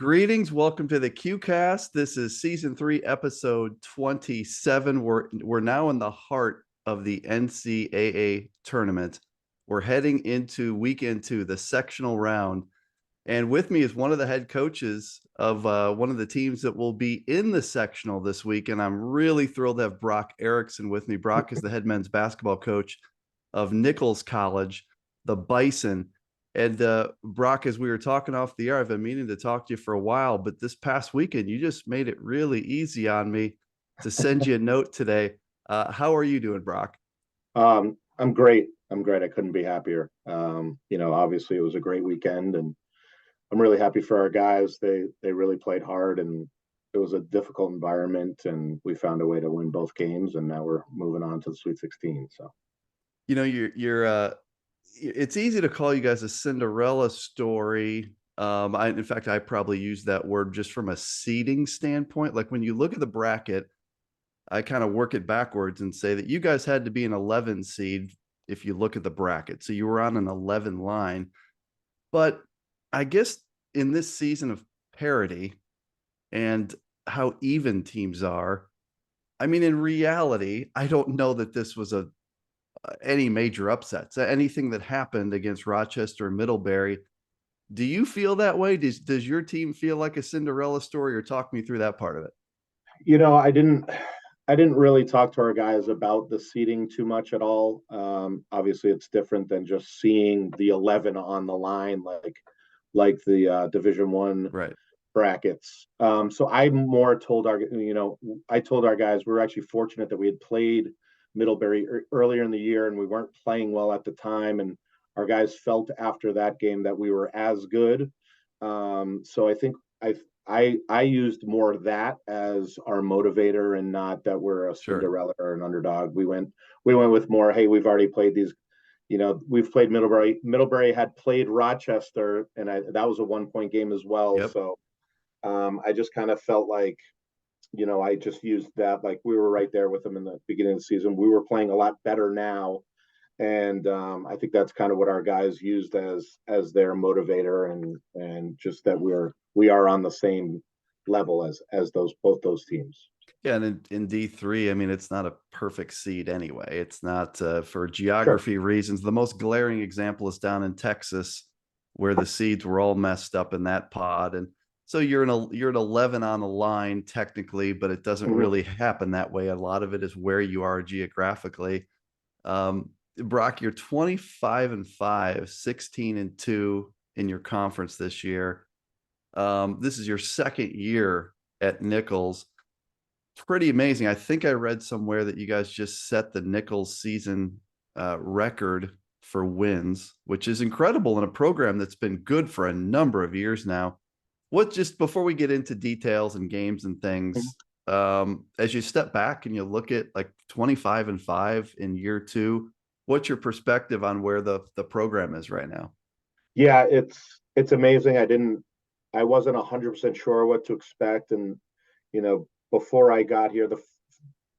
Greetings, welcome to the QCast. This is season 3, episode 27. We're now in the heart of the NCAA tournament. We're heading into weekend 2, the sectional round. And with me is one of the head coaches of one of the teams that will be in the sectional this week. And I'm really thrilled to have Brock Erickson with me. Brock is the head men's basketball coach of Nichols College, the Bison. And Brock, as we were talking off the air, I've been meaning to talk to you for a while, but this past weekend, you just made it really easy on me to send you a note today. How are you doing, Brock? I'm great. I'm great. I couldn't be happier. Obviously it was a great weekend, and I'm really happy for our guys. They really played hard, and it was a difficult environment, and we found a way to win both games, and now we're moving on to the Sweet 16. So, You're it's easy to call you guys a Cinderella story. In fact, I probably use that word just from a seeding standpoint. Like when you look at the bracket, I kind of work it backwards and say that you guys had to be an 11 seed if you look at the bracket. So you were on an 11 line. But I guess in this season of parity and how even teams are, I mean, in reality, I don't know that this was any major upsets. Anything that happened against Rochester and Middlebury. Do you feel that way? Does your team feel like a Cinderella story, or talk me through that part of it? I didn't really talk to our guys about the seating too much at all. Obviously, it's different than just seeing the 11 on the line, like the Division One Right. brackets. So I told our guys we were actually fortunate that we had played Middlebury earlier in the year, and we weren't playing well at the time, and our guys felt after that game that we were as good. So I think I used more of that as our motivator, and not that we're a Sure. Cinderella or an underdog. We went with more, hey, we've already played these. We've played Middlebury. Middlebury had played Rochester, and that was a 1 point game as well. Yep. So I just kind of felt like, I just used that. Like, we were right there with them in the beginning of the season. We were playing a lot better now, and I think that's kind of what our guys used as their motivator, and just that we are on the same level as both those teams. Yeah, and in D3, I mean, it's not a perfect seed anyway. It's not for Sure. geography reasons. The most glaring example is down in Texas, where the seeds were all messed up in that pod, and so you're an 11 on the line technically, but it doesn't Mhm. really happen that way. A lot of it is where you are geographically. Brock, you're 25-5, 16-2 in your conference this year. This is your second year at Nichols. Pretty amazing. I think I read somewhere that you guys just set the Nichols season record for wins, which is incredible in a program that's been good for a number of years now. What, just before we get into details and games and things, as you step back and you look at like 25-5 in year 2, what's your perspective on where the program is right now? Yeah, it's amazing. I wasn't 100% sure what to expect, and before I got here,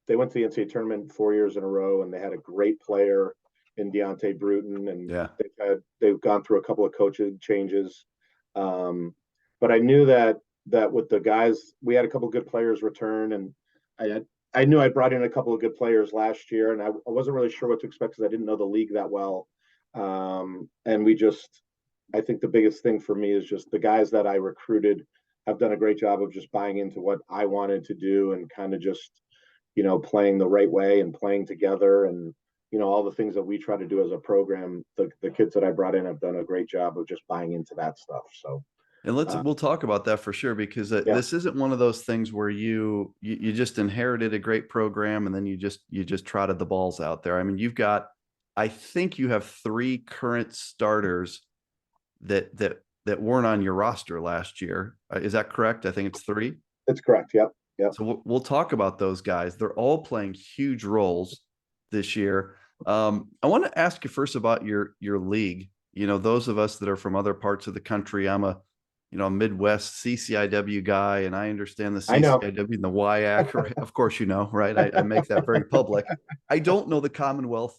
they went to the NCAA tournament 4 years in a row, and they had a great player in Deontay Bruton, and Yeah. they've gone through a couple of coaching changes. But I knew that with the guys, we had a couple of good players return, and I knew I brought in a couple of good players last year, and I wasn't really sure what to expect because I didn't know the league that well. And I think the biggest thing for me is just the guys that I recruited have done a great job of just buying into what I wanted to do, and kind of just, playing the right way and playing together, and, all the things that we try to do as a program. The kids that I brought in have done a great job of just buying into that stuff. So, And uh, we'll talk about that for sure, because yeah, this isn't one of those things where you just inherited a great program and then you just trotted the balls out there. I mean, I think you have 3 current starters that weren't on your roster last year. Is that correct? I think it's 3. it's correct. Yep. Yep. So we'll talk about those guys. They're all playing huge roles this year. I want to ask you first about your league. Those of us that are from other parts of the country, I'm a Midwest CCIW guy, and I understand the I know. CCIW and the WIAC. Of course, right? I make that very public. I don't know the Commonwealth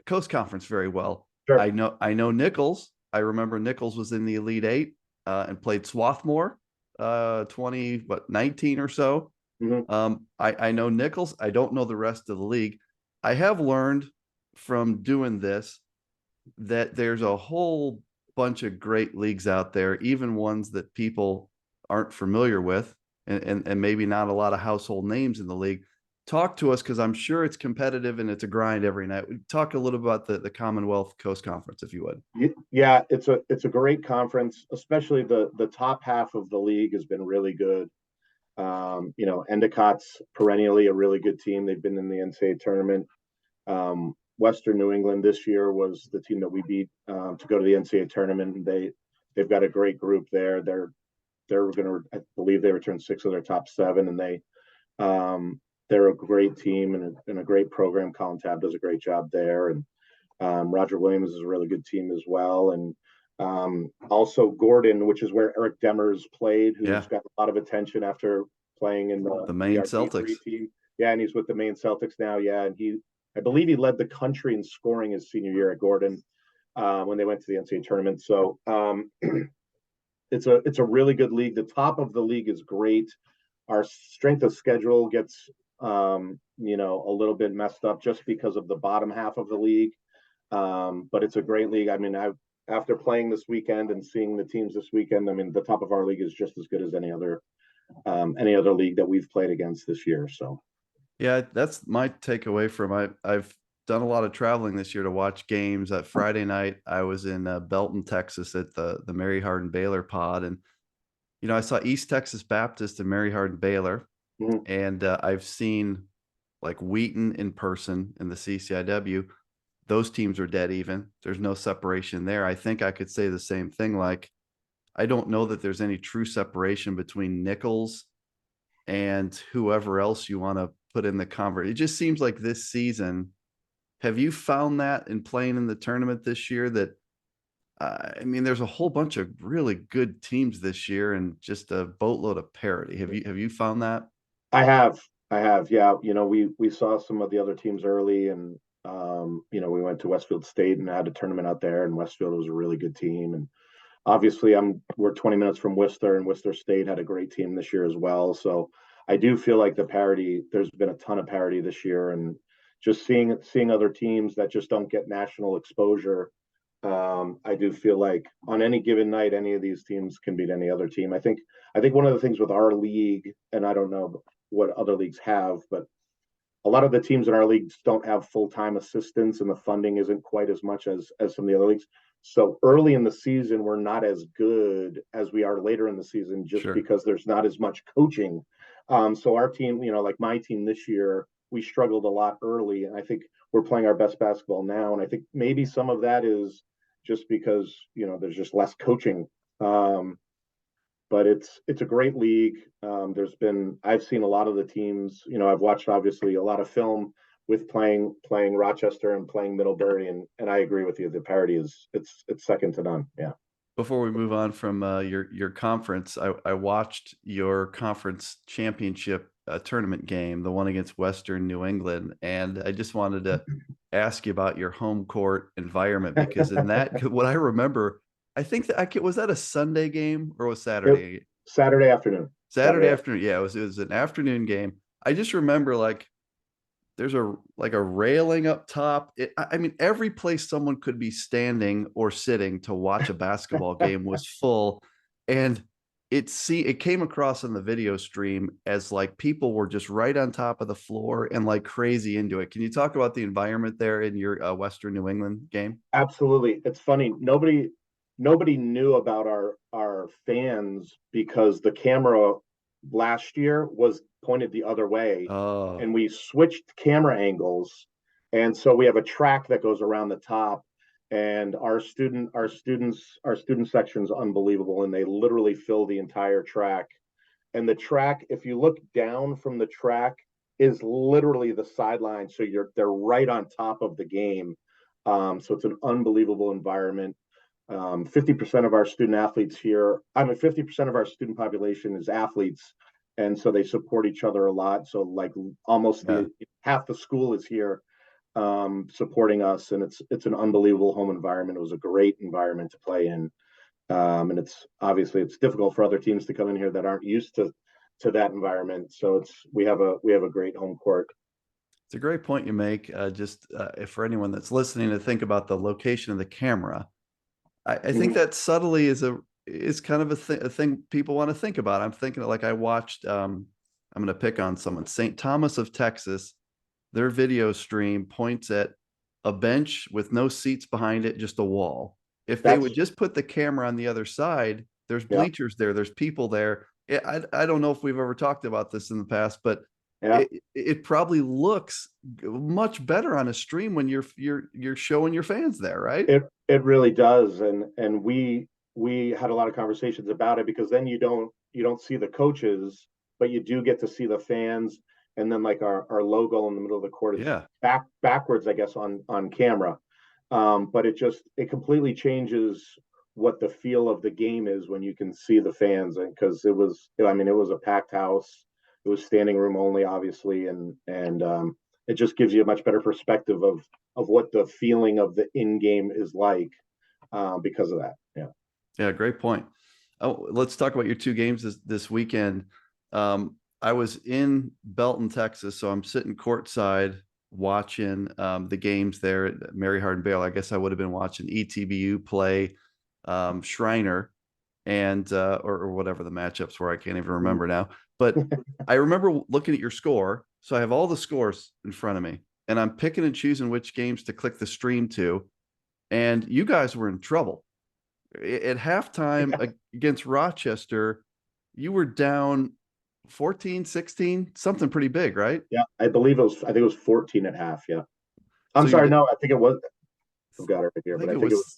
Coast Conference very well. Sure. I know Nichols. I remember Nichols was in the Elite Eight and played Swarthmore 19 or so. Mhm. I know Nichols. I don't know the rest of the league. I have learned from doing this that there's a whole bunch of great leagues out there, even ones that people aren't familiar with, and maybe not a lot of household names in the league. Talk to us, because I'm sure it's competitive and it's a grind every night. Talk a little about the Commonwealth Coast Conference, if you would. Yeah, it's a great conference, especially the top half of the league has been really good. Endicott's perennially a really good team. They've been in the NCAA tournament. Western New England this year was the team that we beat to go to the NCAA tournament. They've got a great group there. They're going to, I believe, they returned 6 of their top 7, and they're a great team and a great program. Colin Tab does a great job there, and Roger Williams is a really good team as well. And also Gordon, which is where Eric Demers played, Yeah, who's got a lot of attention after playing in the the Maine Celtics. RP3 team. Yeah, and he's with the Maine Celtics now. Yeah, and I believe he led the country in scoring his senior year at Gordon when they went to the NCAA tournament. So it's a really good league. The top of the league is great. Our strength of schedule gets a little bit messed up just because of the bottom half of the league. But it's a great league. I mean, after playing this weekend and seeing the teams this weekend, I mean, the top of our league is just as good as any other league that we've played against this year. So Yeah, that's my takeaway from I've done a lot of traveling this year to watch games. Friday night, I was in Belton, Texas at the Mary Hardin Baylor pod. And, I saw East Texas Baptist and Mary Hardin Baylor. mhm. And I've seen like Wheaton in person in the CCIW. Those teams are dead even. There's no separation there. I think I could say the same thing. Like, I don't know that there's any true separation between Nichols and whoever else you want to put in the convert. It just seems like this season. Have you found that in playing in the tournament this year that I mean, there's a whole bunch of really good teams this year and just a boatload of parity. Have you found that? I have, yeah. We saw some of the other teams early, and we went to Westfield State and had a tournament out there, and Westfield was a really good team. And obviously, we're 20 minutes from Worcester, and Worcester State had a great team this year as well. So I do feel like the parity. There's been a ton of parity this year, and just seeing other teams that just don't get national exposure. I do feel like on any given night, any of these teams can beat any other team. I think one of the things with our league, and I don't know what other leagues have, but a lot of the teams in our leagues don't have full-time assistants, and the funding isn't quite as much as some of the other leagues. So early in the season, we're not as good as we are later in the season, just Sure. because there's not as much coaching. So our team, like my team this year, we struggled a lot early, and I think we're playing our best basketball now. And I think maybe some of that is just because there's just less coaching. But it's a great league. I've seen a lot of the teams. I've watched obviously a lot of film with playing Rochester and playing Middlebury, and I agree with you. The parity it's second to none. Yeah. Before we move on from your conference, I watched your conference championship tournament game, the one against Western New England, and I just wanted to ask you about your home court environment, because in that, what I remember, I think that was that a Sunday game or was It, Saturday? Saturday afternoon. Saturday afternoon. Yeah, it was an afternoon game. I just remember like there's a railing up top. I mean, every place someone could be standing or sitting to watch a basketball game was full, and it came across on the video stream as like people were just right on top of the floor and like crazy into it. Can you talk about the environment there in your Western New England game? Absolutely. It's funny. Nobody knew about our fans because the camera last year was pointed the other way, Oh, and we switched camera angles, and so we have a track that goes around the top, and our student section is unbelievable, and they literally fill the entire track. And the track, if you look down from the track, is literally the sideline, so they're right on top of the game. So it's an unbelievable environment. 50% of our student athletes here, 50% of our student population is athletes, and so they support each other a lot. So like almost yeah. the half the school is here supporting us, and it's an unbelievable home environment. It was a great environment to play in. And it's obviously it's difficult for other teams to come in here that aren't used to that environment. So we have a great home court. It's a great point you make. Just for anyone that's listening to think about the location of the camera, I think that subtly is kind of a thing people want to think about. I'm thinking like I watched. I'm going to pick on someone. St. Thomas of Texas. Their video stream points at a bench with no seats behind it, just a wall. If they would That's just put the camera on the other side, there's yeah, bleachers there, there's people there. I don't know if we've ever talked about this in the past, but yeah. it probably looks much better on a stream when you're showing your fans there, right? It really does, and we had a lot of conversations about it because then you don't see the coaches, but you do get to see the fans, and then like our logo in the middle of the court is Yeah. backwards, I guess, on camera. But it completely changes what the feel of the game is when you can see the fans, and because I mean, it was a packed house, it was standing room only, obviously, and it just gives you a much better perspective of what the feeling of the in game is like because of that. Yeah. Yeah, great point. Oh, let's talk about your two games this weekend. I was in Belton, Texas, so I'm sitting courtside watching the games there at Mary Hardin Bale. I guess I would have been watching ETBU play Shriner and or whatever the matchups were. I can't even remember now. But I remember looking at your score. So I have all the scores in front of me, and I'm picking and choosing which games to click the stream to. And you guys were in trouble at halftime against Rochester. You were down 14, 16, something pretty big, right? Yeah, I think it was 14 at half. Yeah. I'm So sorry, no, I think it was, I've got it right here, I but think it was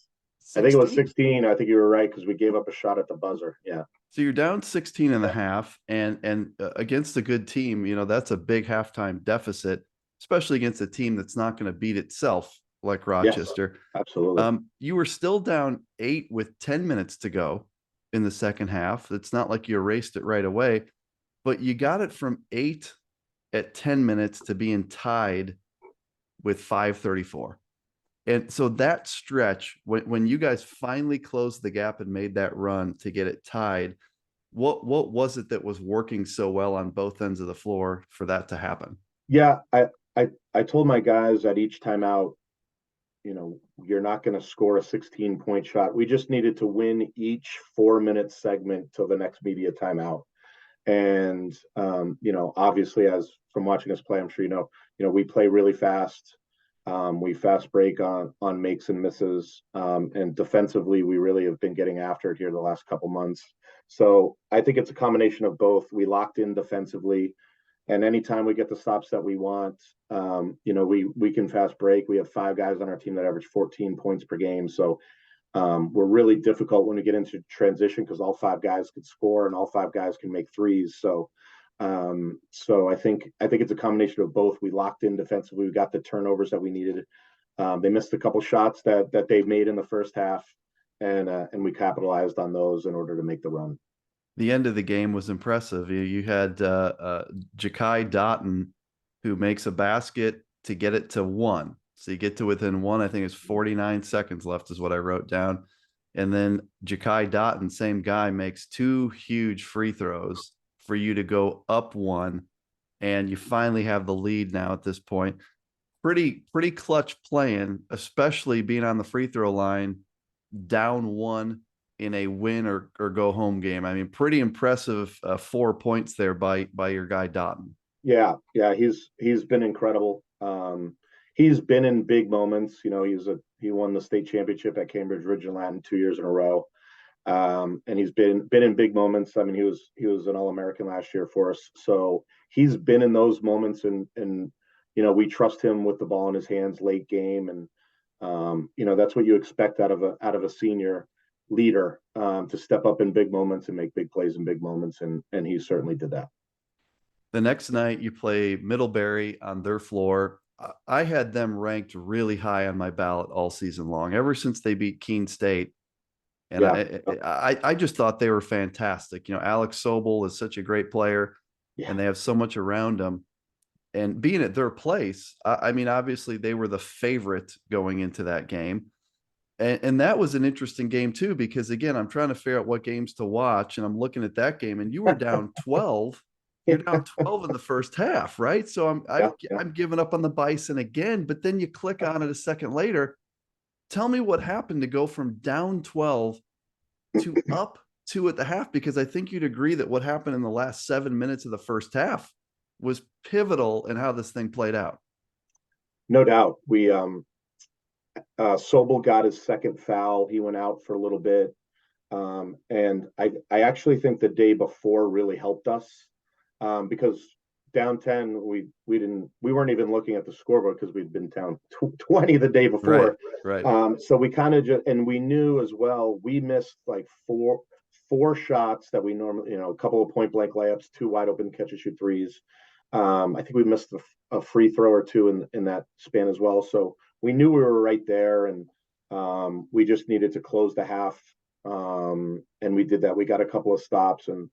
I think it was 16. 16. I think you were right because we gave up a shot at the buzzer. Yeah. So you're down 16 and a Yeah. half, and against a good team, that's a big halftime deficit, especially against a team that's not going to beat itself like Yes, Rochester. absolutely. You were still down 8 with 10 minutes to go in the second half. It's not like you erased it right away, but you got it from 8 at 10 minutes to being tied with 5:34. And so that stretch, when you guys finally closed the gap and made that run to get it tied, what was it that was working so well on both ends of the floor for that to happen? Yeah, I told my guys at each timeout, you're not going to score a 16-point shot. We just needed to win each 4-minute segment till the next media timeout. And obviously, as from watching us play, I'm sure we play really fast. We fast break on makes and misses, and defensively, we really have been getting after it here the last couple months. So I think it's a combination of both. We locked in defensively, and anytime we get the stops that we want, we can fast break. We have 5 guys on our team that average 14 points per game. So we're really difficult when we get into transition because all 5 guys can score and all 5 guys can make threes. So I think it's a combination of both. We locked in defensively. We got the turnovers that we needed. They missed a couple shots that they made in the first half, and we capitalized on those in order to make the run. The end of the game was impressive. You had Ja'Kai Dotton, who makes a basket to get it to 1. So you get to within 1. I think it's 49 seconds left is what I wrote down. And then Ja'Kai Dotton, same guy, makes 2 huge free throws for you to go up 1. And you finally have the lead now at this point. Pretty clutch playing, especially being on the free throw line, down 1 in a win or go home game. I mean, pretty impressive 4 points there by your guy Dotton. Yeah, he's been incredible. He's been in big moments. He won the state championship at Cambridge Ridge and Latin 2 years in a row. And he's been in big moments. I mean, he was an All-American last year for us. So he's been in those moments, and we trust him with the ball in his hands late game, and that's what you expect out of a senior leader, to step up in big moments and make big plays in big moments, and he certainly did that. The next night you play Middlebury on their floor. I had them ranked really high on my ballot all season long, ever since they beat Keene State. And Yeah, I just thought they were fantastic. Alex Sobel is such a great player, yeah, and they have so much around him. And being at their place, I mean, obviously they were the favorite going into that game. And that was an interesting game too, because again, I'm trying to figure out what games to watch, and I'm looking at that game, and you were down 12. You're down 12 in the first half, right? So Yeah, yeah. I'm giving up on the Bison again, but then you click on it a second later. Tell me what happened to go from down 12 to up 2 at the half, because I think you'd agree that what happened in the last 7 minutes of the first half was pivotal in how this thing played out. No doubt. Sobel got his second foul. He went out for a little bit. And I actually think the day before really helped us, because down 10, we weren't even looking at the scoreboard because we'd been down 20 the day Right, before. right. So we kind of just, and we knew as well, we missed like four shots that we normally, a couple of point blank layups, two wide open catch and shoot threes. I think we missed a free throw or two in that span as well. So we knew we were right there, and we just needed to close the half, and we did that. We got a couple of stops, and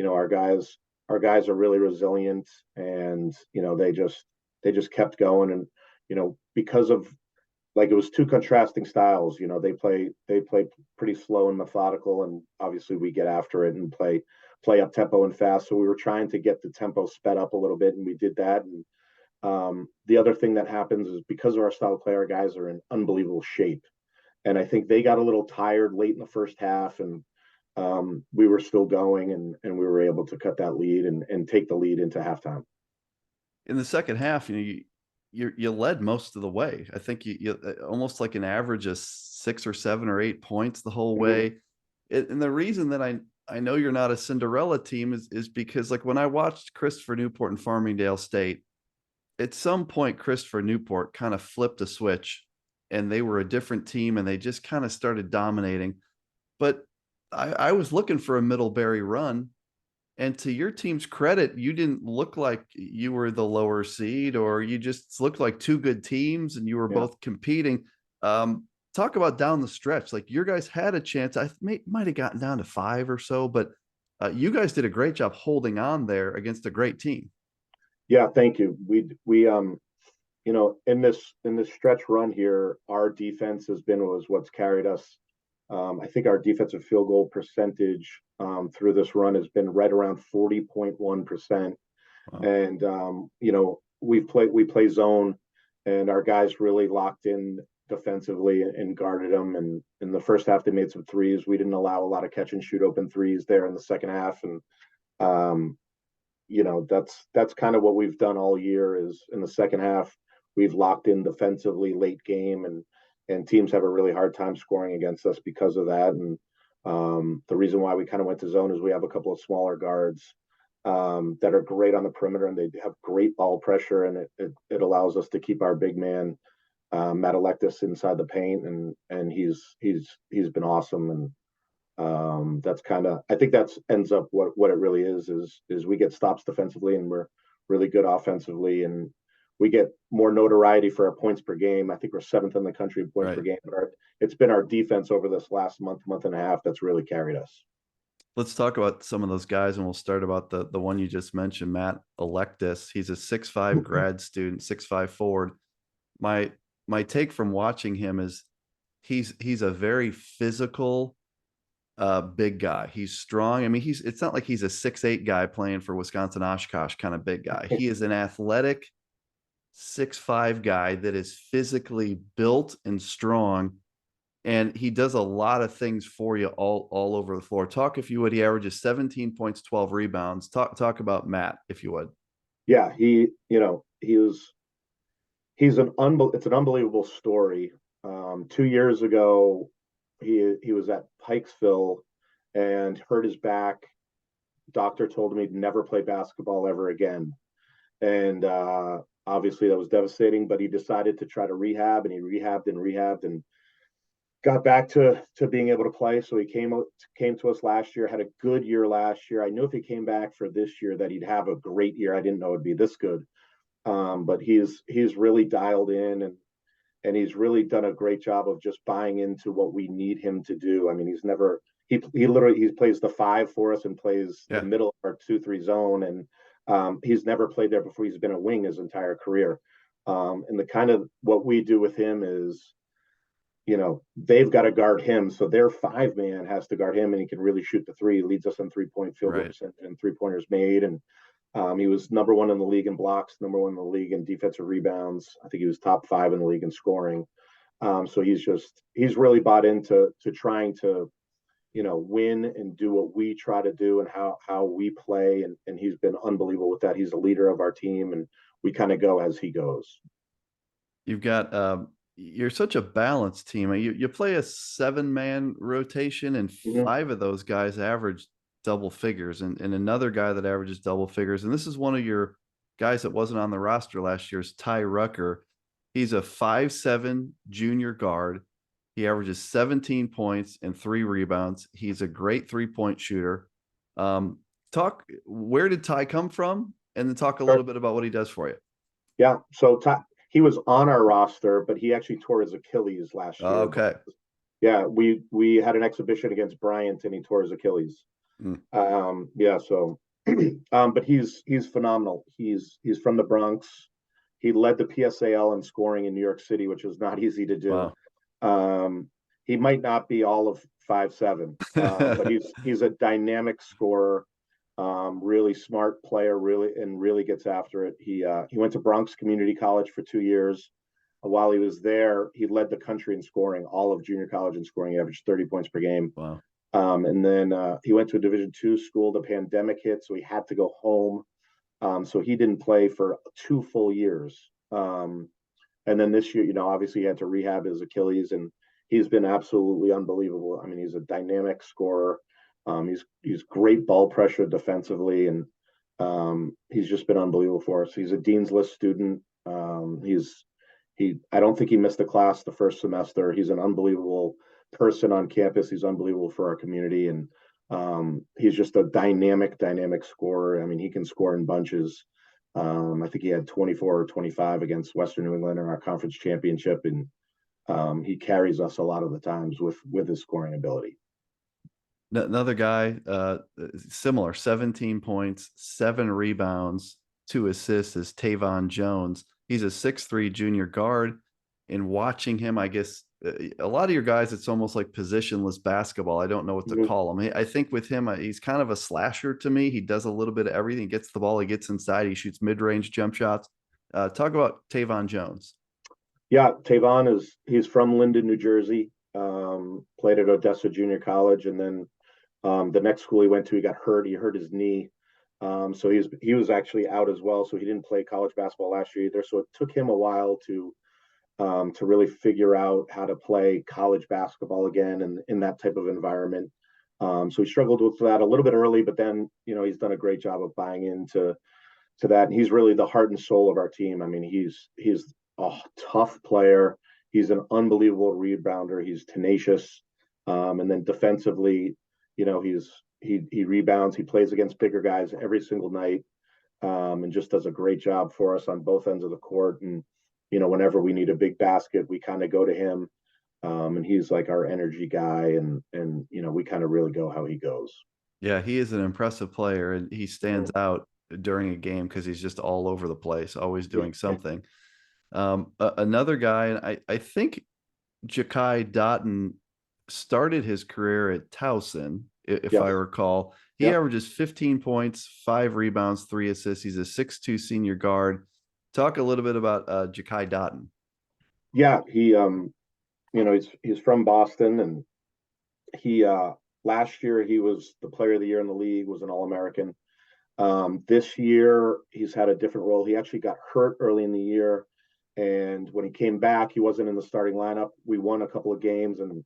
our guys are really resilient, and they just kept going, and because of, like, it was two contrasting styles. They play pretty slow and methodical, and obviously we get after it and play up tempo and fast. So we were trying to get the tempo sped up a little bit, and we did that. And the other thing that happens is, because of our style of play, our guys are in unbelievable shape, and I think they got a little tired late in the first half, and we were still going, and we were able to cut that lead and take the lead into halftime. In the second half, you led most of the way. I think you almost like an average of 6 or 7 or 8 points the whole Mm-hmm. way. And the reason that I know you're not a Cinderella team is because, like, when I watched Christopher Newport and Farmingdale State, at some point Christopher Newport kind of flipped a switch, and they were a different team, and they just kind of started dominating. But I was looking for a Middlebury run, and to your team's credit, you didn't look like you were the lower seed, or you just looked like two good teams and you were Yeah. both competing. Talk about down the stretch. Like, your guys had a chance. Might have gotten down to 5 or so, but you guys did a great job holding on there against a great team. Yeah, thank you. In this stretch run here, our defense was what's carried us. I think our defensive field goal percentage through this run has been right around 40.1%. Wow. And we play zone, and our guys really locked in defensively and guarded them. And in the first half, they made some threes. We didn't allow a lot of catch and shoot open threes there in the second half. And um, that's kind of what we've done all year. Is in the second half, we've locked in defensively late game, and teams have a really hard time scoring against us because of that. And the reason why we kind of went to zone is we have a couple of smaller guards that are great on the perimeter, and they have great ball pressure, and it allows us to keep our big man Matt Electus inside the paint, and he's been awesome. And that's kind of, I think that's ends up what it really is we get stops defensively, and we're really good offensively, and we get more notoriety for our points per game. I think we're seventh in the country in points per Right. game, but it's been our defense over this last month and a half that's really carried us. Let's talk about some of those guys, and we'll start about the one you just mentioned, Matt Electus. He's a 6'5" grad student, 6'5" forward. My my take from watching him is he's a very physical big guy. He's strong. I mean, it's not like he's a 6'8" guy playing for Wisconsin Oshkosh kind of big guy. He is an athletic 6'5" guy that is physically built and strong, and he does a lot of things for you all over the floor. Talk, if you would. He averages 17 points, 12 rebounds. Talk about Matt, if you would. Yeah, it's an unbelievable story. 2 years ago, he was at Pikesville and hurt his back. Doctor told him he'd never play basketball ever again, and obviously that was devastating. But he decided to try to rehab, and he rehabbed and got back to being able to play. So he came to us last year, had a good year last year. I knew if he came back for this year that he'd have a great year. I didn't know it'd be this good. But he's really dialed in, and he's really done a great job of just buying into what we need him to do. I mean, he plays the 5 for us and plays the Yeah. middle of our 2-3 zone, and he's never played there before. He's been a wing his entire career. And the kind of what we do with him is they've got to guard him. So their 5-man has to guard him, and he can really shoot the three. He leads us in 3-point field goal Right. percentage and 3-pointers made. And he was number 1 in the league in blocks, number 1 in the league in defensive rebounds. I think he was top 5 in the league in scoring. So he's really bought into trying to, win and do what we try to do and how we play. And he's been unbelievable with that. He's a leader of our team, and we kind of go as he goes. You've got you're such a balanced team. You play a 7-man rotation, and Mm-hmm. 5 of those guys average double figures, and another guy that averages double figures. And this is one of your guys that wasn't on the roster last year, is Ty Rucker. He's a 5'7" junior guard. He averages 17 points and 3 rebounds. He's a great 3-point shooter. Where did Ty come from? And then talk a little bit about what he does for you. Yeah. So he was on our roster, but he actually tore his Achilles last year. Okay. Yeah, we had an exhibition against Bryant, and he tore his Achilles. Yeah. So, but he's phenomenal. He's from the Bronx. He led the PSAL in scoring in New York City, which was not easy to do. Wow. He might not be all of 5'7", but he's a dynamic scorer. Really smart player, really gets after it. He went to Bronx Community College for 2 years. While he was there, he led the country in scoring, all of junior college in scoring. He averaged 30 points per game. Wow. And then he went to a Division II school. The pandemic hit, so he had to go home. So he didn't play for 2 full years. And then this year, obviously he had to rehab his Achilles, and he's been absolutely unbelievable. I mean, he's a dynamic scorer. He's great ball pressure defensively, and he's just been unbelievable for us. He's a Dean's List student. I don't think he missed a class the first semester. He's an unbelievable person on campus. He's unbelievable for our community, and he's just a dynamic scorer. I mean, he can score in bunches. I think he had 24 or 25 against Western New England in our conference championship, and he carries us a lot of the times with his scoring ability. Another guy, similar, 17 points, 7 rebounds, 2 assists, is Tavon Jones. He's a 6'3" junior guard. And watching him, I guess a lot of your guys, it's almost like positionless basketball. I don't know what to call him. I think with him, he's kind of a slasher to me. He does a little bit of everything. He gets the ball, he gets inside, he shoots mid-range jump shots. Talk about Tavon Jones. Yeah, he's from Linden, New Jersey. Played at Odessa Junior College, and then the next school he went to, he got hurt. He hurt his knee. So he was actually out as well. So he didn't play college basketball last year either. So it took him a while to really figure out how to play college basketball again and in that type of environment. So he struggled with that a little bit early, but then, he's done a great job of buying into that. And he's really the heart and soul of our team. I mean, he's a tough player. He's an unbelievable rebounder. He's tenacious. And then defensively, he rebounds. He plays against bigger guys every single night, and just does a great job for us on both ends of the court. And whenever we need a big basket, we kind of go to him, and he's like our energy guy. And we kind of really go how he goes. Yeah, he is an impressive player, and he stands out during a game because he's just all over the place, always doing something. Another guy, and I think Ja'Kai Dotton started his career at Towson, if I recall. He averages 15 points, 5 rebounds, 3 assists. He's a 6'2" senior guard. Talk a little bit about Ja'Kai Dotton. Yeah, he's from Boston, and he last year he was the player of the year in the league, was an All-American. This year he's had a different role. He actually got hurt early in the year, and when he came back, he wasn't in the starting lineup. We won a couple of games, and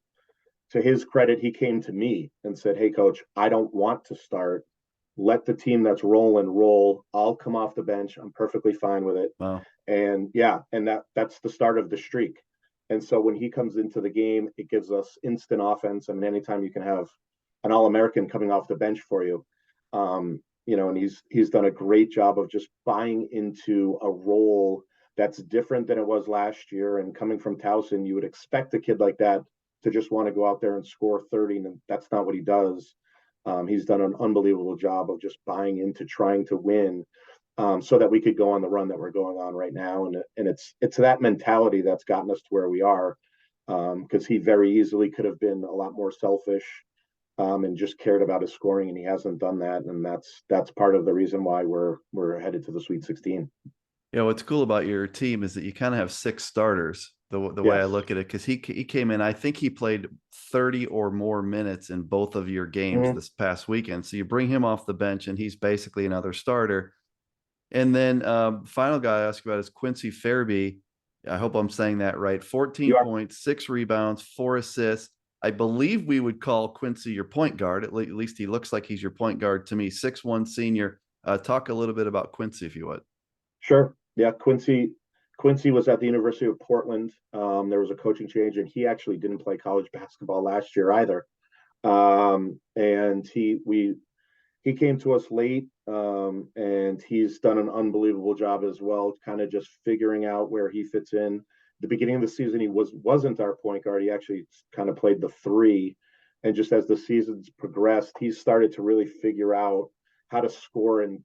to his credit, he came to me and said, "Hey, coach, I don't want to start. Let the team that's rolling roll. I'll come off the bench. I'm perfectly fine with it." Wow. And that's the start of the streak. And so when he comes into the game, it gives us instant offense. I mean, anytime you can have an All-American coming off the bench for you, and he's done a great job of just buying into a role that's different than it was last year. And coming from Towson, you would expect a kid like that to just want to go out there and score 30, and that's not what he does. He's done an unbelievable job of just buying into trying to win, so that we could go on the run that we're going on right now. And it's that mentality that's gotten us to where we are. because he very easily could have been a lot more selfish, and just cared about his scoring, and he hasn't done that, and that's part of the reason why we're headed to the Sweet 16. What's cool about your team is that you kind of have six starters. The way I Yes. look at it, because he came in, I think he played 30 or more minutes in both of your games Mm-hmm. this past weekend. So you bring him off the bench, and he's basically another starter. And then final guy I asked about is Quincy Fairby. I hope I'm saying that right. 14 You are. points, 6 rebounds, 4 assists. I believe we would call Quincy your point guard. At least he looks like he's your point guard to me. 6'1" senior. Talk a little bit about Quincy, if you would. Sure. Yeah, Quincy was at the University of Portland. There was a coaching change, and he actually didn't play college basketball last year either. And he came to us late, and he's done an unbelievable job as well, kind of just figuring out where he fits in. The beginning of the season, he wasn't our point guard. He actually kind of played the three, and just as the seasons progressed, he started to really figure out how to score, and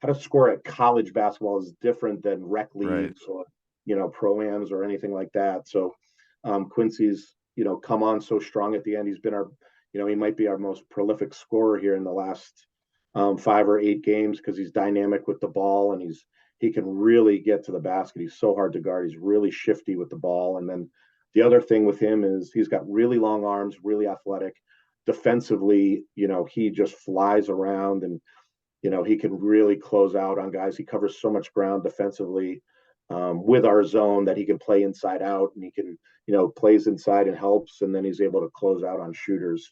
how to score at college basketball is different than rec Right. leagues or pro-ams or anything like that. So Quincy's come on so strong at the end. He's been our he might be our most prolific scorer here in the last 5 or 8 games, because he's dynamic with the ball, and he can really get to the basket. He's so hard to guard. He's really shifty with the ball. And then the other thing with him is he's got really long arms, really athletic. Defensively, he just flies around, and he can really close out on guys. He covers so much ground defensively, with our zone, that he can play inside out, and he can, plays inside and helps, and then he's able to close out on shooters.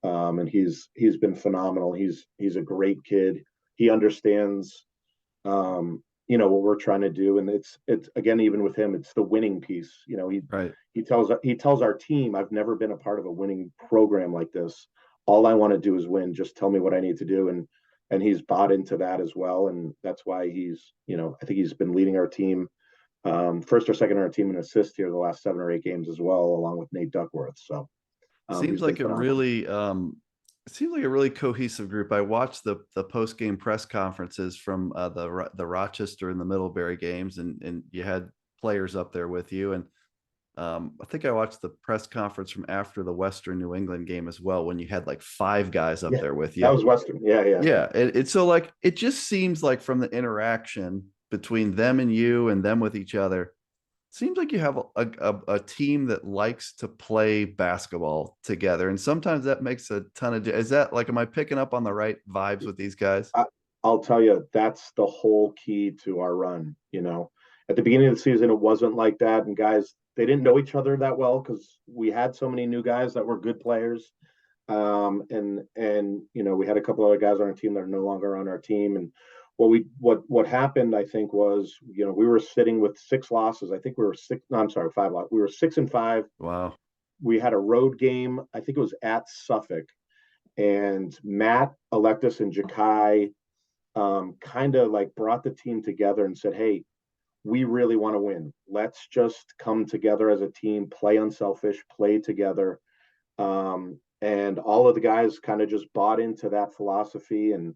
And he's been phenomenal. He's a great kid. He understands, what we're trying to do, and it's again, even with him, it's the winning piece. Right. He tells our team, I've never been a part of a winning program like this. All I want to do is win. Just tell me what I need to do, and he's bought into that as well, and that's why I think he's been leading our team, first or second on our team in assists here the last 7 or 8 games as well, along with Nate Duckworth. So Seems he's been like a phenomenal. really it seems like a really cohesive group. I watched the post game press conferences from the Rochester and the Middlebury games, and you had players up there with you. And I think I watched the press conference from after the Western New England game as well, when you had like 5 guys up Yeah, there with that you. was Western. Yeah, yeah. Yeah, it's so like it just seems like from the interaction between them and you and them with each other, seems like you have a team that likes to play basketball together, and sometimes that makes a ton of. Is that like, am I picking up on the right vibes with these guys? I, I'll tell you, that's the whole key to our run. At the beginning of the season, it wasn't like that, and guys, they didn't know each other that well, because we had so many new guys that were good players. And we had a couple other guys on our team that are no longer on our team. And what happened, I think, was we were sitting with 6 losses. I think we were six. No, I'm sorry, 5 losses. We were 6-5. Wow. We had a road game. I think it was at Suffolk, and Matt, Electus, and Jakai kind of like brought the team together and said, "Hey, we really want to win. Let's just come together as a team, play unselfish, play together." And all of the guys kind of just bought into that philosophy, and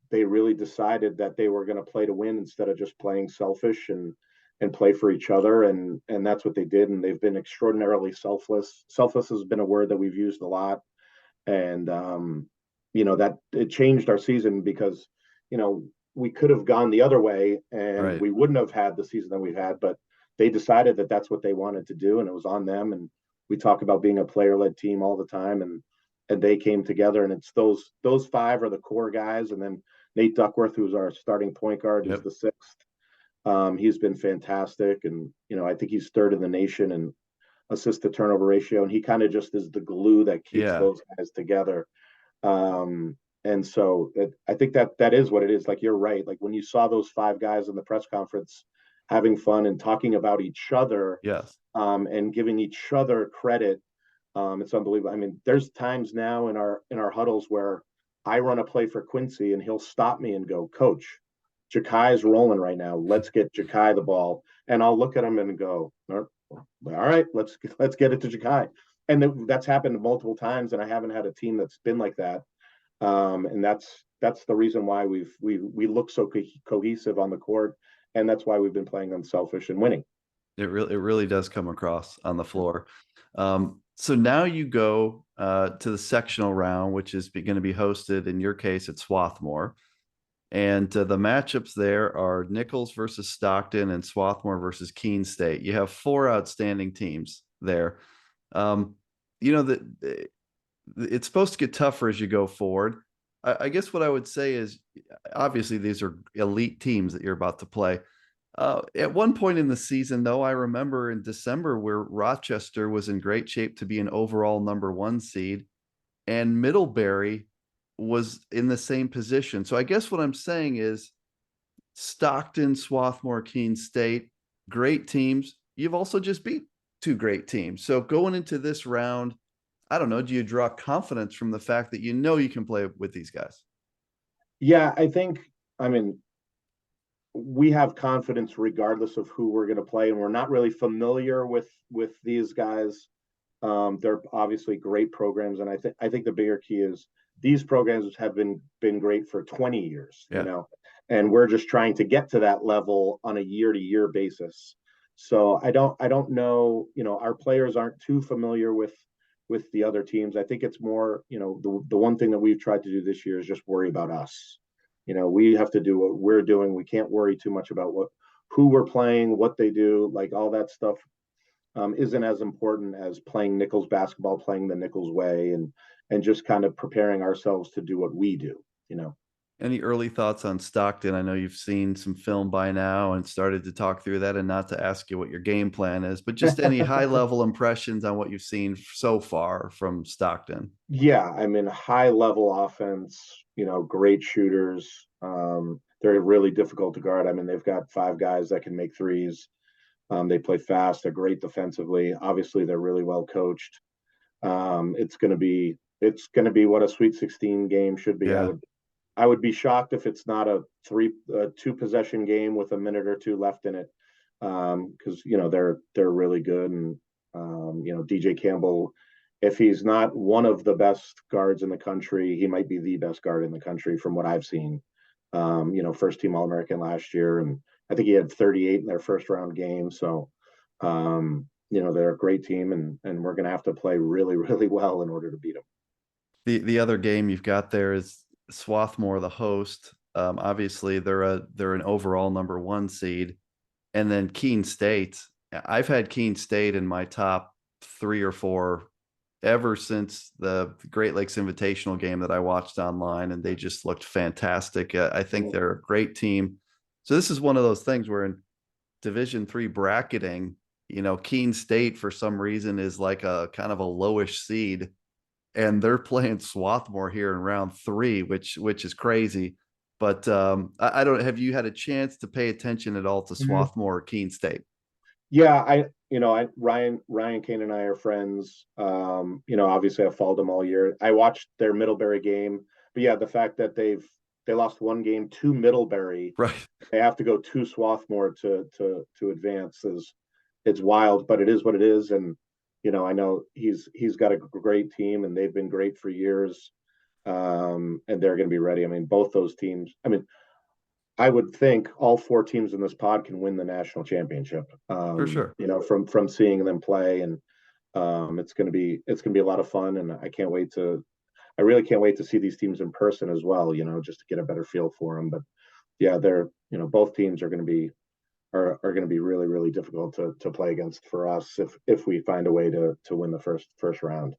they really decided that they were going to play to win instead of just playing selfish, and play for each other, and that's what they did. And they've been extraordinarily selfless. Selfless has been a word that we've used a lot, and that it changed our season, because we could have gone the other way, and Right. we wouldn't have had the season that we've had, but they decided that that's what they wanted to do, and it was on them. And we talk about being a player-led team all the time, and they came together, and it's those 5 are the core guys, and then Nate Duckworth, who's our starting point guard, is Yep. the 6th. He's been fantastic, and I think he's 3rd in the nation in assist to turnover ratio, and he kind of just is the glue that keeps Yeah. those guys together. And so I think that is what it is. Like, you're right. Like, when you saw those 5 guys in the press conference having fun and talking about each other, Yes. and giving each other credit, it's unbelievable. I mean, there's times now in our huddles where I run a play for Quincy, and he'll stop me and go, "Coach, Jakai's rolling right now. Let's get Jakai the ball." And I'll look at him and go, "All right, let's get it to Jakai." And that's happened multiple times, and I haven't had a team that's been like that. And that's the reason why we look so cohesive on the court, and that's why we've been playing unselfish and winning. It really does come across on the floor. So now you go to the sectional round, which is going to be hosted in your case at Swarthmore. And the matchups there are Nichols versus Stockton and Swarthmore versus Keene State. You have four outstanding teams there. Um, you know that it's supposed to get tougher as you go forward. I guess what I would say is, obviously, these are elite teams that you're about to play. At one point in the season, though, I remember in December where Rochester was in great shape to be an overall #1 seed, and Middlebury was in the same position. So I guess what I'm saying is Stockton, Swarthmore, Keene State, great teams. You've also just beat two great teams. So going into this round, I don't know, do you draw confidence from the fact that you know you can play with these guys? Yeah, I think, I mean, we have confidence regardless of who we're going to play, and we're not really familiar with these guys. They're obviously great programs, and I think the bigger key is these programs have been great for 20 years, Yeah. and we're just trying to get to that level on a year to year basis. So I don't know, our players aren't too familiar with the other teams. I think it's more, the one thing that we've tried to do this year is just worry about us. We have to do what we're doing. We can't worry too much about who we're playing, what they do, like all that stuff isn't as important as playing Nichols basketball, playing the Nichols way, and just kind of preparing ourselves to do what we do. Any early thoughts on Stockton? I know you've seen some film by now and started to talk through that, and not to ask you what your game plan is, but just any high level impressions on what you've seen so far from Stockton. Yeah, I mean, high level offense, great shooters. They're really difficult to guard. I mean, they've got five guys that can make threes. They play fast. They're great defensively. Obviously, they're really well coached. It's going to be what a Sweet 16 game should be. I Yeah. would I would be shocked if it's not a two possession game with a minute or two left in it, because they're really good, and DJ Campbell, if he's not one of the best guards in the country, he might be the best guard in the country from what I've seen. First team All American last year, and I think he had 38 in their first round game. So, they're a great team, and we're going to have to play really, really well in order to beat them. The other game you've got there is Swarthmore, the host. Obviously, they're an overall #1 seed, and then Keene State. I've had Keene State in my top 3 or 4 ever since the Great Lakes Invitational game that I watched online, and they just looked fantastic. I think they're a great team. So this is one of those things where in Division III bracketing, Keene State for some reason is like a kind of a lowish seed, and they're playing Swarthmore here in round 3, which is crazy. But I don't. Have you had a chance to pay attention at all to Mhm. Swarthmore or Keene State? Yeah, Ryan Kane and I are friends. Obviously I followed them all year. I watched their Middlebury game, but yeah, the fact that they lost one game to Middlebury, Right. they have to go to Swarthmore to advance is it's wild, but it is what it is. And I know he's got a great team, and they've been great for years. And they're going to be ready. I mean, both those teams. I mean, I would think all four teams in this pod can win the national championship. For sure. From seeing them play, and it's gonna be a lot of fun, and I really can't wait to see these teams in person as well. Just to get a better feel for them. But yeah, they're both teams are going to be really, really difficult to play against for us if we find a way to win the first round.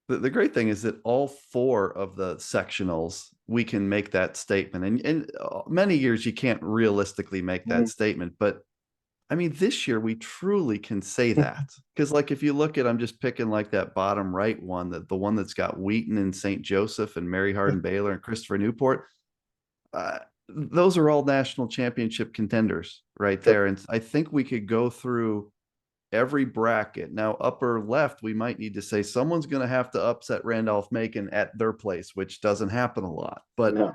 The great thing is that all 4 of the sectionals, we can make that statement. And many years you can't realistically make that statement. But I mean, this year we truly can say that. Because, like, if you look at, I'm just picking like that bottom right one, the one that's got Wheaton and St. Joseph and Mary Hardin Baylor and Christopher Newport. Uh, those are all national championship contenders right Sure. there. And I think we could go through every bracket. Now, upper left, we might need to say someone's going to have to upset Randolph-Macon at their place, which doesn't happen a lot. But No.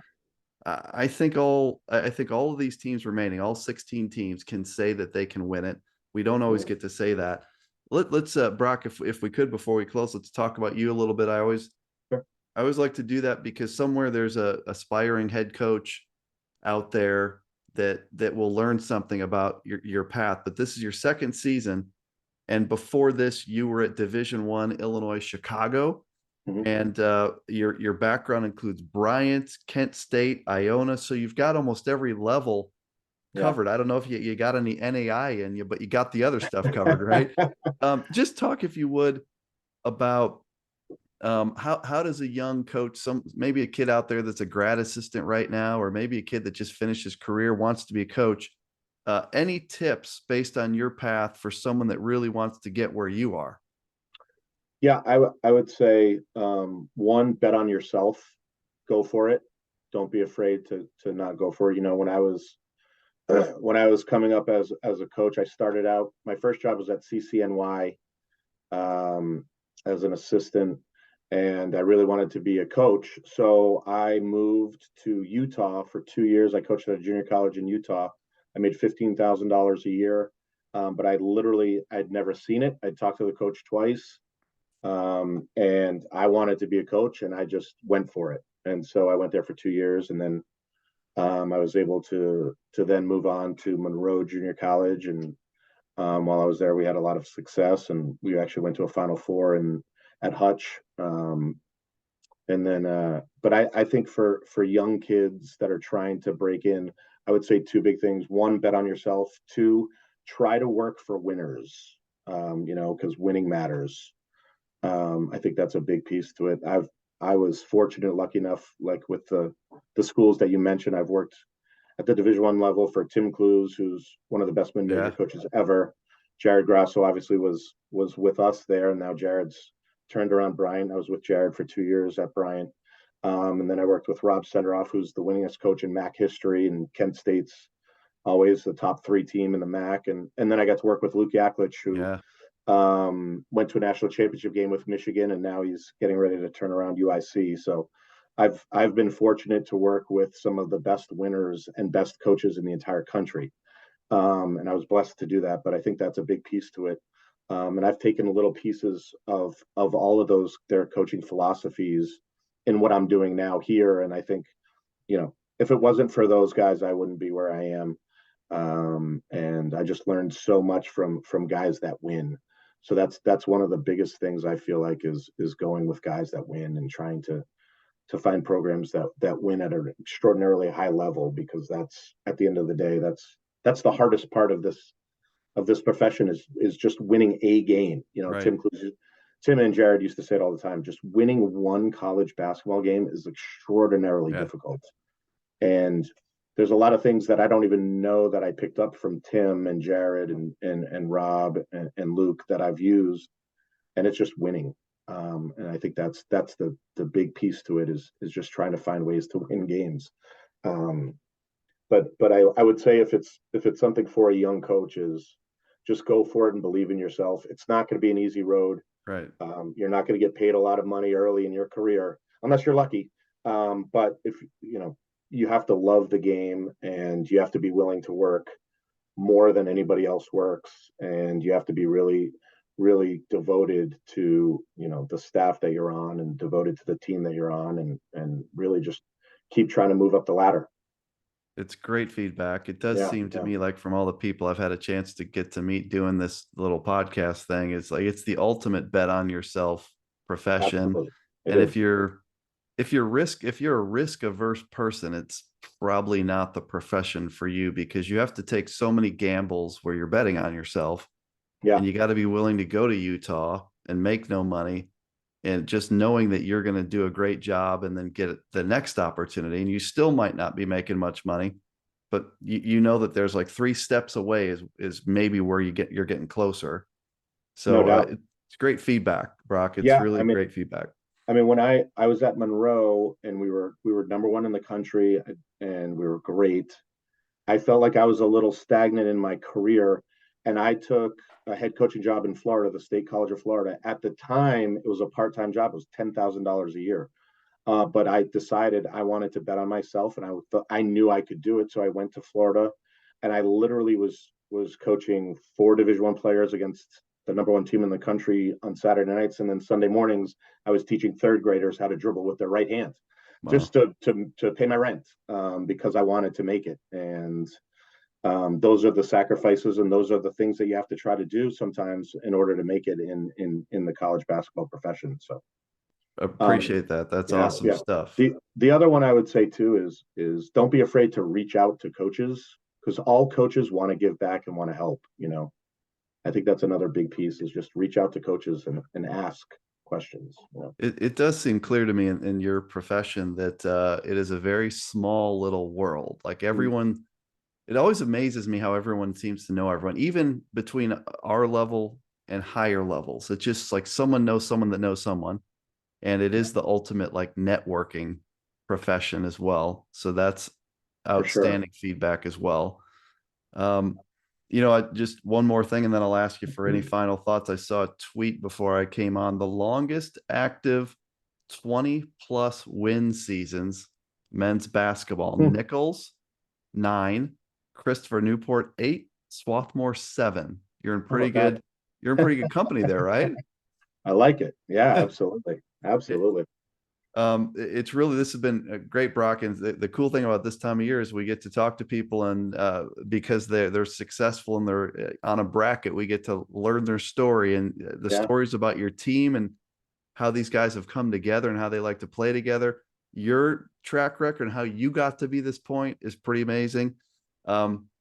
I think all of these teams remaining, all 16 teams, can say that they can win it. We don't always get to say that. Let's Brock, if we could, before we close, let's talk about you a little bit. Sure. I always like to do that because somewhere there's a aspiring head coach out there that will learn something about your path. But this is your second season, and before this, you were at Division I, Illinois, Chicago, Mhm. and your background includes Bryant, Kent State, Iona. So you've got almost every level Yeah. covered. I don't know if you got any NAI in you, but you got the other stuff covered, right? Just talk, if you would, about how does a young coach, some maybe a kid out there that's a grad assistant right now, or maybe a kid that just finished his career wants to be a coach, any tips based on your path for someone that really wants to get where you are? Yeah, I would say one, bet on yourself, go for it. Don't be afraid to not go for it. You know, when I was when I was coming up as a coach, I started out. My first job was at CCNY um, as an assistant, and I really wanted to be a coach. So I moved to Utah for 2 years. I coached at a junior college in Utah. I made $15,000 a year, but I'd never seen it. I'd talked to the coach twice, and I wanted to be a coach, and I just went for it. And so I went there for 2 years, and then I was able to then move on to Monroe Junior College, and while I was there, we had a lot of success, and we actually went to a Final Four and at Hutch. And then, but I think for young kids that are trying to break in, I would say two big things: one, bet on yourself; two, try to work for winners. You know, because winning matters. I think that's a big piece to it. I was fortunate, lucky enough, like with the schools that you mentioned. I've worked at the Division I level for Tim Clues, who's one of the best mid-major Yeah, coaches ever. Jared Grasso obviously was with us there, and now Jared's turned around Bryant. I was with Jared for 2 years at Bryant. And then I worked with Rob Senderoff, who's the winningest coach in MAC history, and Kent State's always the top three team in the MAC. And then I got to work with Luke Yaklich, who yeah, went to a national championship game with Michigan, and now he's getting ready to turn around UIC. So I've been fortunate to work with some of the best winners and best coaches in the entire country, and I was blessed to do that. But I think that's a big piece to it. And I've taken little pieces of all of those their coaching philosophies in what I'm doing now here. And I think, you know, if it wasn't for those guys, I wouldn't be where I am. And I just learned so much from guys that win. So that's one of the biggest things I feel like is going with guys that win and trying to find programs that win at an extraordinarily high level, because that's, at the end of the day, that's the hardest part of this profession is just winning a game. You know, right. Tim and Jared used to say it all the time. Just winning one college basketball game is extraordinarily Yeah, difficult. And there's a lot of things that I don't even know that I picked up from Tim and Jared and Rob and Luke that I've used, and it's just winning. And I think that's the big piece to it is just trying to find ways to win games. Um, but I would say if it's something for a young coach, is just go for it and believe in yourself. It's not going to be an easy road. right. You're not going to get paid a lot of money early in your career unless you're lucky. But if you know, you have to love the game, and you have to be willing to work more than anybody else works, and you have to be really devoted to, you know, the staff that you're on, and devoted to the team that you're on, and really just keep trying to move up the ladder. It's great feedback. It does Yeah, seem to yeah, me like, from all the people I've had a chance to get to meet doing this little podcast thing, it's like it's the ultimate bet on yourself profession. absolutely, it And is. if you're a risk averse person, it's probably not the profession for you, because you have to take so many gambles where you're betting on yourself, Yeah, and you got to be willing to go to Utah and make no money, and just knowing that you're going to do a great job and then get the next opportunity, and you still might not be making much money, but you know that there's like three steps away is maybe where you're getting closer. no So doubt. it's great feedback, Brock. It's Yeah, really great feedback. I mean, when I was at Monroe, and we were number one in the country, and we were great. I felt like I was a little stagnant in my career, and I took a head coaching job in Florida, the State College of Florida. At the time, it was a part-time job. It was $10,000 a year. But I decided I wanted to bet on myself, and I knew I could do it. So I went to Florida, and I literally was coaching four Division I players against the number one team in the country on Saturday nights, and then Sunday mornings I was teaching third graders how to dribble with their right hand. Wow. just to pay my rent, because I wanted to make it. And those are the sacrifices, and those are the things that you have to try to do sometimes in order to make it in the college basketball profession. So um, Appreciate that. That's yeah, awesome yeah. stuff. The other one I would say too is don't be afraid to reach out to coaches, because all coaches want to give back and want to help. I think that's another big piece, is just reach out to coaches and ask questions. It does seem clear to me in your profession that it is a very small little world. Like everyone, it always amazes me how everyone seems to know everyone, even between our level and higher levels. It's just like someone knows someone that knows someone, and it is the ultimate like networking profession as well. So that's For sure. outstanding feedback as well. Um, I just one more thing, and then I'll ask you for any final thoughts. I saw a tweet before I came on. The longest active 20 plus win seasons, men's basketball. Nichols, 9, Christopher Newport, 8, Swarthmore, 7. How about that? You're in pretty good company there, right? I like it. Yeah, absolutely. Absolutely. It's really, this has been a great, Brock, and the cool thing about this time of year is we get to talk to people, and because they're successful and they're on a bracket, we get to learn their story and the Yeah. stories about your team and how these guys have come together and how they like to play together. Your track record and how you got to be this point is pretty amazing.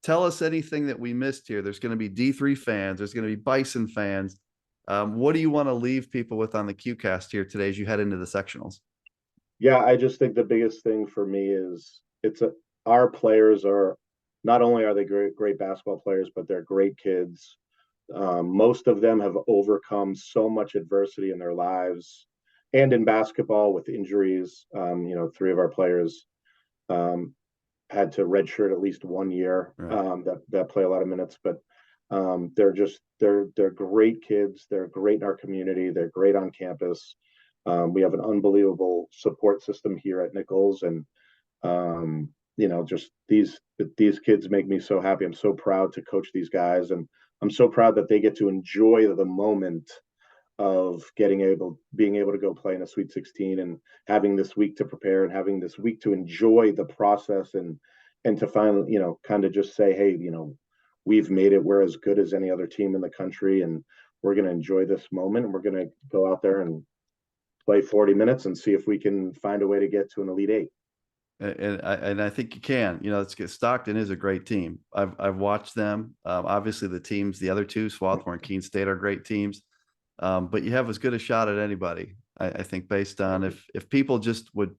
Tell us anything that we missed here. There's going to be D3 fans, there's going to be Bison fans. What do you want to leave people with on the QCast here today as you head into the sectionals? Yeah, I just think the biggest thing for me is our players are, not only are they great basketball players, but they're great kids. Most of them have overcome so much adversity in their lives and in basketball with injuries. 3 of our players um, had to redshirt at least 1 year, Right. that play a lot of minutes, but they're great kids. They're great in our community. They're great on campus. We have an unbelievable support system here at Nichols, and just these kids make me so happy. I'm so proud to coach these guys, and I'm so proud that they get to enjoy the moment of being able to go play in a Sweet 16, and having this week to prepare, and having this week to enjoy the process, and to finally, kind of just say, hey, we've made it. We're as good as any other team in the country, and we're going to enjoy this moment, and we're going to go out there and play 40 minutes and see if we can find a way to get to an Elite Eight. And I think you can. Stockton is a great team. I've watched them. Obviously, the other two, Swarthmore and Keene State, are great teams. But you have as good a shot at anybody. I think, based on if people just would,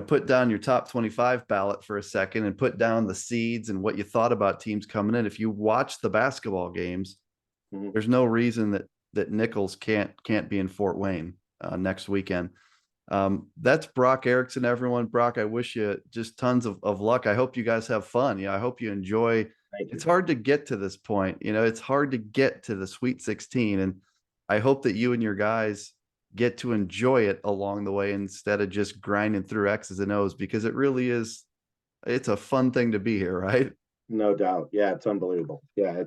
put down your top 25 ballot for a second and put down the seeds and what you thought about teams coming in. If you watch the basketball games, Mm-hmm. there's no reason that Nichols can't be in Fort Wayne next weekend. That's Brock Erickson, everyone. Brock, I wish you just tons of luck. I hope you guys have fun. I hope you enjoy. Thank It's you. hard to get to this point. It's hard to get to the Sweet 16. And I hope that you and your guys get to enjoy it along the way instead of just grinding through X's and O's, because it really is, it's a fun thing to be here, right? No doubt. Yeah, it's unbelievable. Yeah,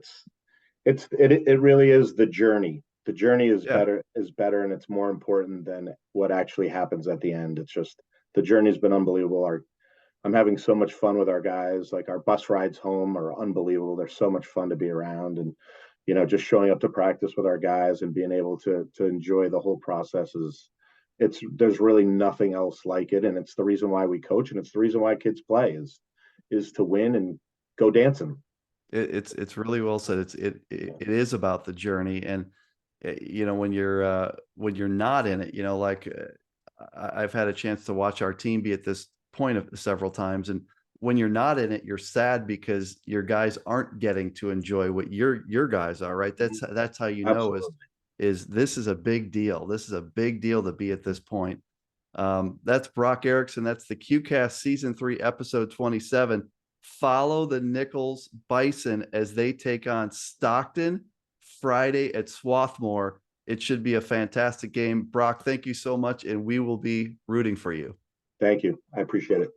it really is the journey. The journey Yeah. is better, and it's more important than what actually happens at the end. It's just the journey's been unbelievable. I'm having so much fun with our guys. Like, our bus rides home are unbelievable. They're so much fun to be around, and just showing up to practice with our guys and being able to enjoy the whole process there's really nothing else like it, and it's the reason why we coach, and it's the reason why kids play is to win and go dancing. It's really well said. It is about the journey, and when you're not in it, like I've had a chance to watch our team be at this point of several times, and when you're not in it, you're sad because your guys aren't getting to enjoy what your guys are, right? That's how Absolutely. is this is a big deal. This is a big deal to be at this point. That's Brock Erickson. That's the QCast Season 3, Episode 27. Follow the Nichols Bison as they take on Stockton Friday at Swarthmore. It should be a fantastic game. Brock, thank you so much, and we will be rooting for you. Thank you. I appreciate it.